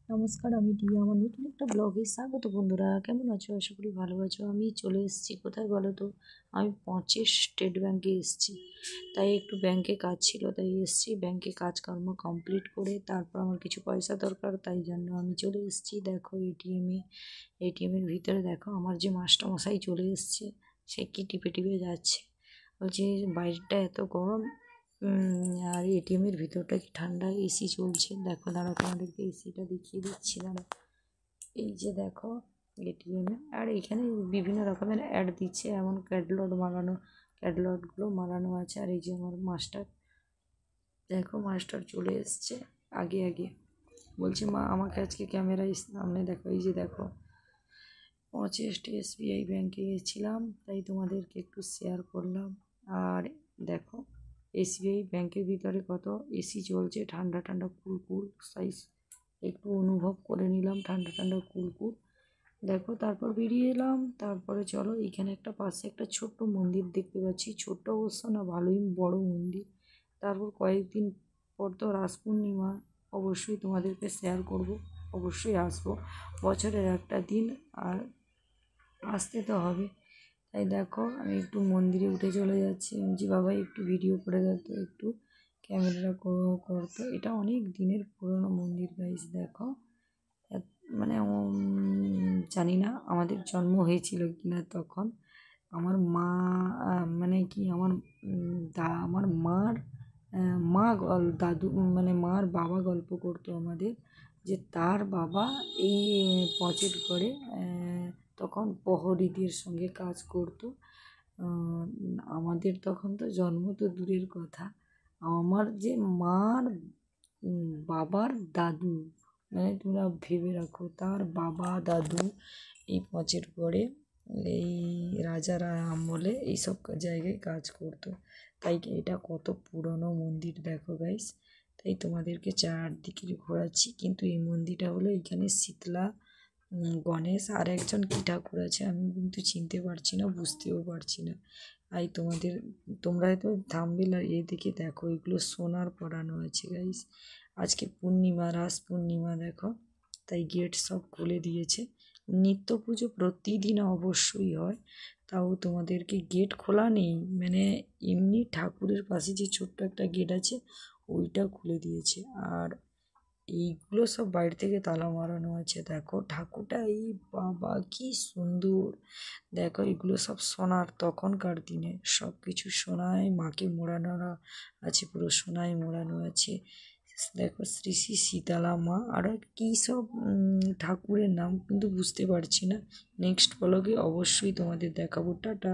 নমস্কার, আমি টিয়া। আমার নতুন একটা ব্লগে স্বাগত বন্ধুরা। কেমন আছো? আশা করি ভালো আছো। আমি চলে এসেছি কোথায় বলো তো? আমি পঁচিশ স্টেট ব্যাংকে এসেছি। তাই একটু ব্যাংকে কাজ ছিল, তাই এসেছি। ব্যাংকে কাজকর্ম কমপ্লিট করে তারপর আমার কিছু পয়সা দরকার, তাই জন্য আমি চলে এসেছি। দেখো এটিএমের ভিতরে দেখো আমার যে মাস্টারমশাই চলে এসছে, সে কি টিপে টিপে যাচ্ছে। বলছে বাইরেটা এত গরম, আর এটিএমের ভিতরটা কি ঠান্ডা, এসি চলছে। দেখো দাঁড়াও, তোমাদেরকে এসিটা দেখিয়ে দিচ্ছি, দাঁড়াও। এই যে দেখো এটিএমে, আর এখানে বিভিন্ন রকমের অ্যাড দিচ্ছে, এমন ক্যাটলগগুলো মারানো আছে। আর এই যে আমার মাস্টার, দেখো মাস্টার চলে এসছে আগে আগে। বলছে মা আমাকে আজকে ক্যামেরায় সামনে দেখো। এই যে দেখো 25 এসবিআই ব্যাংকে গেছিলাম, তাই তোমাদেরকে একটু শেয়ার করলাম। আর দেখো এসবিআই ব্যাংকের ভিতরে কত এসি চলছে, ঠান্ডা ঠান্ডা কুল সাইজ একটু অনুভব করে নিলাম, ঠান্ডা ঠান্ডা কুল। দেখো তারপর বেরিয়ে এলাম। তারপরে চলো, এখানে একটা পাশে একটা ছোট্ট মন্দির দেখতে পাচ্ছি, ছোট্ট অবশ্য না, ভালোই বড় মন্দির। তারপর কয়েকদিন পর তো রাস পূর্ণিমা, অবশ্যই তোমাদেরকে শেয়ার করব, অবশ্যই আসবো, বছরের একটা দিন, আর আসতে তো হবে। তাই দেখো আমি একটু মন্দিরে উঠে চলে যাচ্ছি। আমি যে বাবা একটু ভিডিও করে দিত, একটু ক্যামেরা করতো। এটা অনেক দিনের পুরনো মন্দির গাইস। দেখো মানে জানি না আমাদের জন্ম হয়েছিল কিনা তখন। আমার মা মানে কি আমার আমার মার দাদু মানে মার বাবা গল্প করতো আমাদের, যে তার বাবা এই পচের করে তখন প্রহরীদের সঙ্গে কাজ করতো। আহ, আমাদের তখন তো জন্ম তো দূরের কথা, আমার যে মার বাবার দাদু, মানে তোমরা ভেবে রাখো, তার বাবা দাদু এই পচের পরে এই রাজারা আমলে এইসব জায়গায় কাজ করতো। তাই এটা কত পুরনো মন্দির দেখো গাইস। তাই তোমাদেরকে চারদিকে ঘোরাচ্ছি। কিন্তু এই মন্দিরটা হলো, এখানে শীতলা গণেশ আর একজন কী ঠাকুর আছে, আমি কিন্তু চিনতে পারছি না, বুঝতেও পারছি না। তাই তোমরা হয়তো থাম্বনেল আর এ দেখে দেখো, এগুলো সোনার পরানো আছে গাইস। আজকে পূর্ণিমা, রাস পূর্ণিমা দেখো, তাই গেট সব খুলে দিয়েছে। নিত্য পুজো প্রতিদিন অবশ্যই হয়, তাও তোমাদেরকে গেট খোলা নেই, মানে এমনি ঠাকুরের পাশে যে ছোট্ট একটা গেট আছে, ওইটা খুলে দিয়েছে। আর এইগুলো সব বাইরে থেকে তালা মারানো আছে। দেখো ঠাকুরটা, এই বাবা কি সুন্দর! দেখো এগুলো সব সোনার, তখনকার দিনে সব কিছু সোনায় মাকে মোড়ানো আছে, পুরো সোনায় মোড়ানো আছে। দেখো শ্রী শ্রী শীতলা মা, আর কী সব ঠাকুরের নাম কিন্তু বুঝতে পারছি না। নেক্সট ব্লগে অবশ্যই তোমাদের দেখাবো। টাটা।